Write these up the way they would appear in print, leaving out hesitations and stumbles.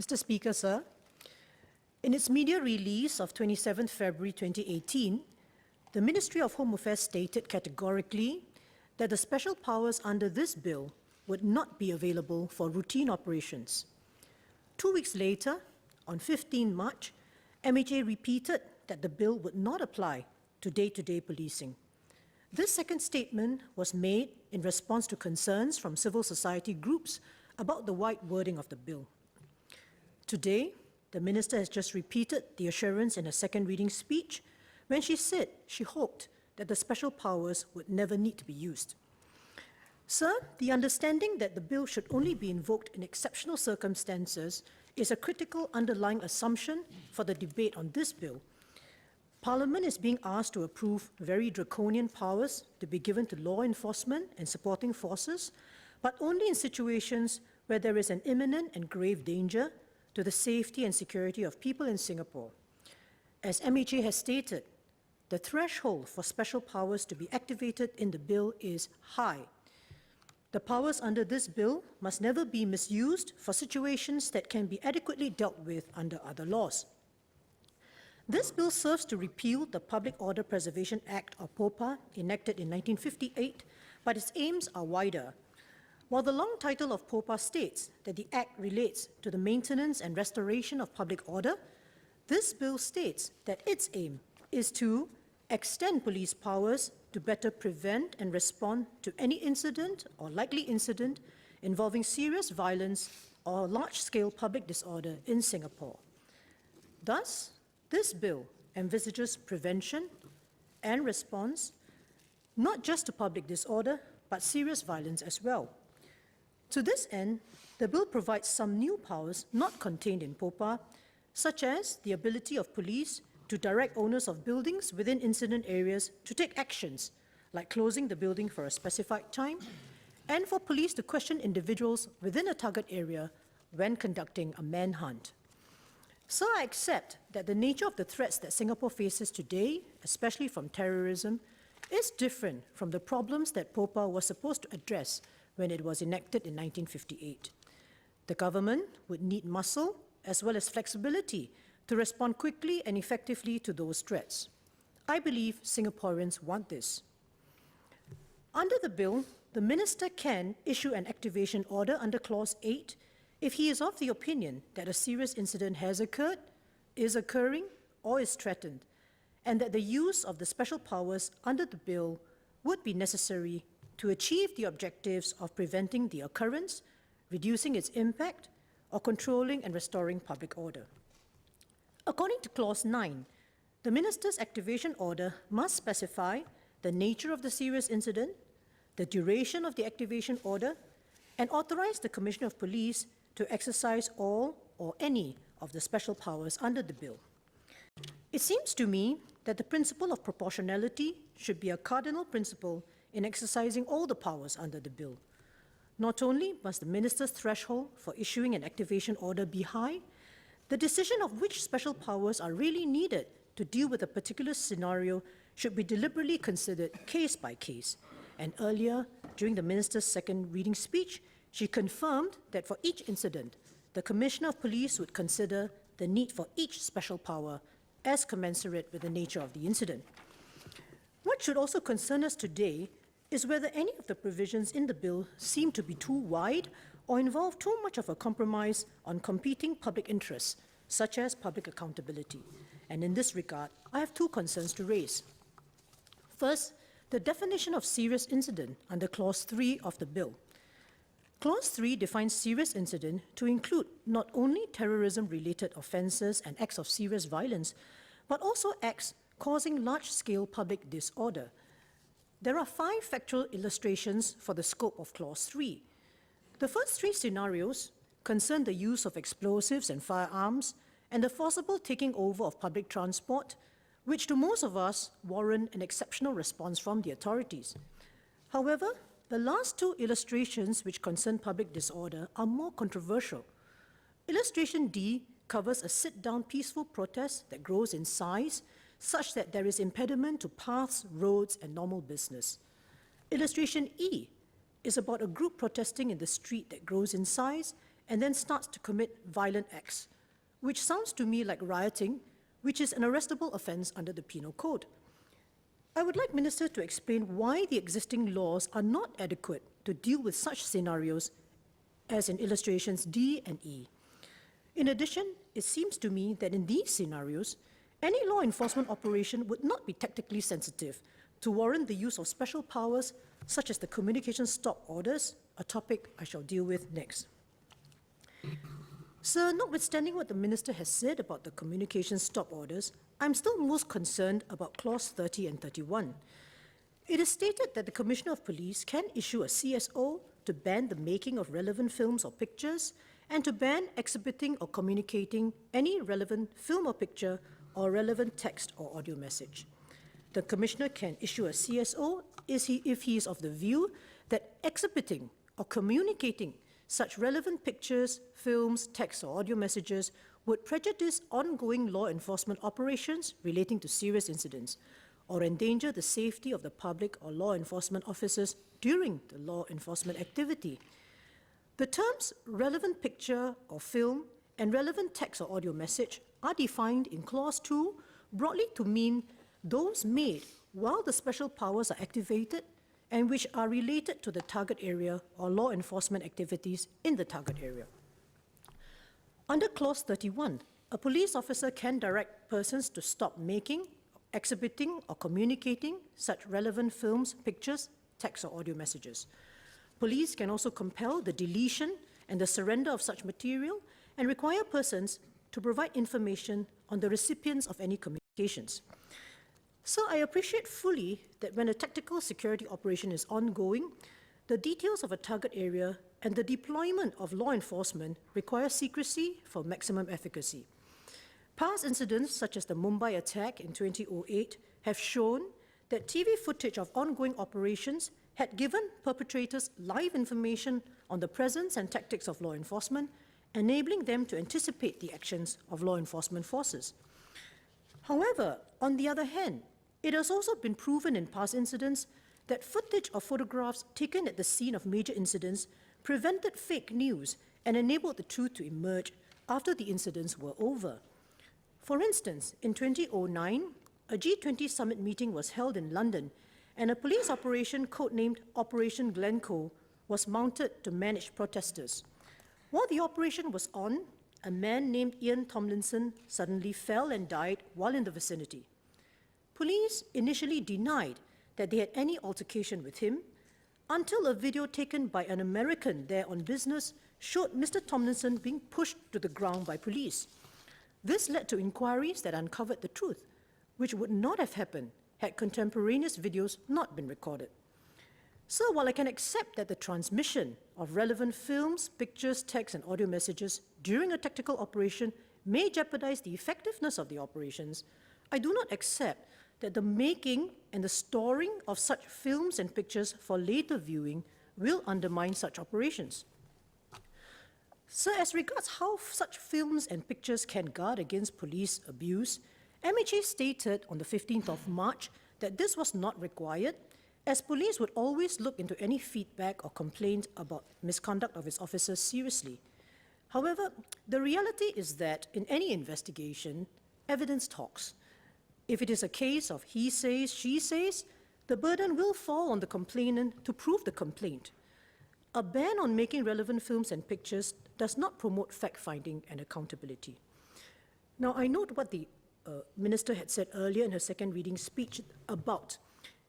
Mr. Speaker, sir, in its media release of 27 February 2018, the Ministry of Home Affairs stated categorically that the special powers under this bill would not be available for routine operations. 2 weeks later, on 15 March, MHA repeated that the bill would not apply to day-to-day policing. This second statement was made in response to concerns from civil society groups about the wide wording of the bill. Today, the Minister has just repeated the assurance in a second reading speech when she said she hoped that the special powers would never need to be used. Sir, the understanding that the bill should only be invoked in exceptional circumstances is a critical underlying assumption for the debate on this bill. Parliament is being asked to approve very draconian powers to be given to law enforcement and supporting forces, but only in situations where there is an imminent and grave danger to the safety and security of people in Singapore. As MHA has stated, the threshold for special powers to be activated in the bill is high. The powers under this bill must never be misused for situations that can be adequately dealt with under other laws. This bill serves to repeal the Public Order Preservation Act, or POPA, enacted in 1958, but its aims are wider. While the long title of POPA states that the Act relates to the maintenance and restoration of public order, this bill states that its aim is to extend police powers to better prevent and respond to any incident or likely incident involving serious violence or large-scale public disorder in Singapore. Thus, this bill envisages prevention and response not just to public disorder, but serious violence as well. To this end, the bill provides some new powers not contained in POPA, such as the ability of police to direct owners of buildings within incident areas to take actions, like closing the building for a specified time, and for police to question individuals within a target area when conducting a manhunt. So I accept that the nature of the threats that Singapore faces today, especially from terrorism, is different from the problems that POPA was supposed to address when it was enacted in 1958. The government would need muscle as well as flexibility to respond quickly and effectively to those threats. I believe Singaporeans want this. Under the bill, the Minister can issue an activation order under Clause 8 if he is of the opinion that a serious incident has occurred, is occurring, or is threatened, and that the use of the special powers under the bill would be necessary to achieve the objectives of preventing the occurrence, reducing its impact, or controlling and restoring public order. According to Clause 9, the Minister's activation order must specify the nature of the serious incident, the duration of the activation order, and authorize the Commissioner of Police to exercise all or any of the special powers under the bill. It seems to me that the principle of proportionality should be a cardinal principle in exercising all the powers under the bill. Not only must the Minister's threshold for issuing an activation order be high, the decision of which special powers are really needed to deal with a particular scenario should be deliberately considered case by case. And earlier, during the Minister's second reading speech, she confirmed that for each incident, the Commissioner of Police would consider the need for each special power as commensurate with the nature of the incident. What should also concern us today is whether any of the provisions in the bill seem to be too wide or involve too much of a compromise on competing public interests, such as public accountability. And in this regard, I have two concerns to raise. First, the definition of serious incident under Clause 3 of the bill. Clause 3 defines serious incident to include not only terrorism-related offences and acts of serious violence, but also acts causing large-scale public disorder. There are 5 factual illustrations for the scope of Clause 3. The first 3 scenarios concern the use of explosives and firearms and the forcible taking over of public transport, which to most of us warrant an exceptional response from the authorities. However, the last 2 illustrations which concern public disorder are more controversial. Illustration D covers a sit-down peaceful protest that grows in size such that there is impediment to paths, roads, and normal business. Illustration E is about a group protesting in the street that grows in size and then starts to commit violent acts, which sounds to me like rioting, which is an arrestable offence under the Penal Code. I would like Minister to explain why the existing laws are not adequate to deal with such scenarios as in illustrations D and E. In addition, it seems to me that in these scenarios, any law enforcement operation would not be tactically sensitive to warrant the use of special powers such as the communication stop orders, a topic I shall deal with next. Sir, notwithstanding what the Minister has said about the communication stop orders, I'm still most concerned about Clause 30 and 31. It is stated that the Commissioner of Police can issue a CSO to ban the making of relevant films or pictures and to ban exhibiting or communicating any relevant film or picture or relevant text or audio message. The Commissioner can issue a CSO if he is of the view that exhibiting or communicating such relevant pictures, films, text, or audio messages would prejudice ongoing law enforcement operations relating to serious incidents or endanger the safety of the public or law enforcement officers during the law enforcement activity. The terms relevant picture or film and relevant text or audio message are defined in Clause 2 broadly to mean those made while the special powers are activated and which are related to the target area or law enforcement activities in the target area. Under Clause 31, a police officer can direct persons to stop making, exhibiting, or communicating such relevant films, pictures, text, or audio messages. Police can also compel the deletion and the surrender of such material and require persons to provide information on the recipients of any communications. So I appreciate fully that when a tactical security operation is ongoing, the details of a target area and the deployment of law enforcement require secrecy for maximum efficacy. Past incidents such as the Mumbai attack in 2008 have shown that TV footage of ongoing operations had given perpetrators live information on the presence and tactics of law enforcement, enabling them to anticipate the actions of law enforcement forces. However, on the other hand, it has also been proven in past incidents that footage or photographs taken at the scene of major incidents prevented fake news and enabled the truth to emerge after the incidents were over. For instance, in 2009, a G20 summit meeting was held in London, and a police operation codenamed Operation Glencoe was mounted to manage protesters. While the operation was on, a man named Ian Tomlinson suddenly fell and died while in the vicinity. Police initially denied that they had any altercation with him until a video taken by an American there on business showed Mr. Tomlinson being pushed to the ground by police. This led to inquiries that uncovered the truth, which would not have happened had contemporaneous videos not been recorded. So while I can accept that the transmission of relevant films, pictures, text, and audio messages during a tactical operation may jeopardize the effectiveness of the operations, I do not accept that the making and the storing of such films and pictures for later viewing will undermine such operations. So as regards how such films and pictures can guard against police abuse, MHA stated on the 15th of March that this was not required, as police would always look into any feedback or complaint about misconduct of its officers seriously. However, the reality is that in any investigation, evidence talks. If it is a case of he says, she says, the burden will fall on the complainant to prove the complaint. A ban on making relevant films and pictures does not promote fact-finding and accountability. Now, I note what the Minister had said earlier in her second reading speech about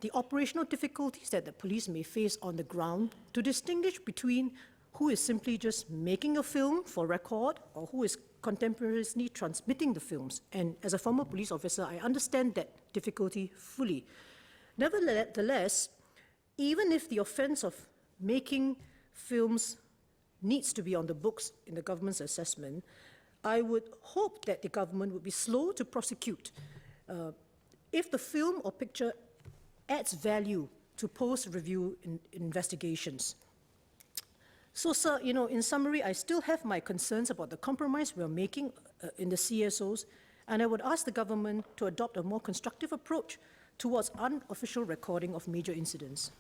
the operational difficulties that the police may face on the ground to distinguish between who is simply just making a film for record or who is contemporaneously transmitting the films. And as a former police officer, I understand that difficulty fully. Nevertheless, even if the offense of making films needs to be on the books in the government's assessment, I would hope that the government would be slow to prosecute if the film or picture adds value to post-review investigations. So, sir, in summary, I still have my concerns about the compromise we're making in the CSOs, and I would ask the government to adopt a more constructive approach towards unofficial recording of major incidents.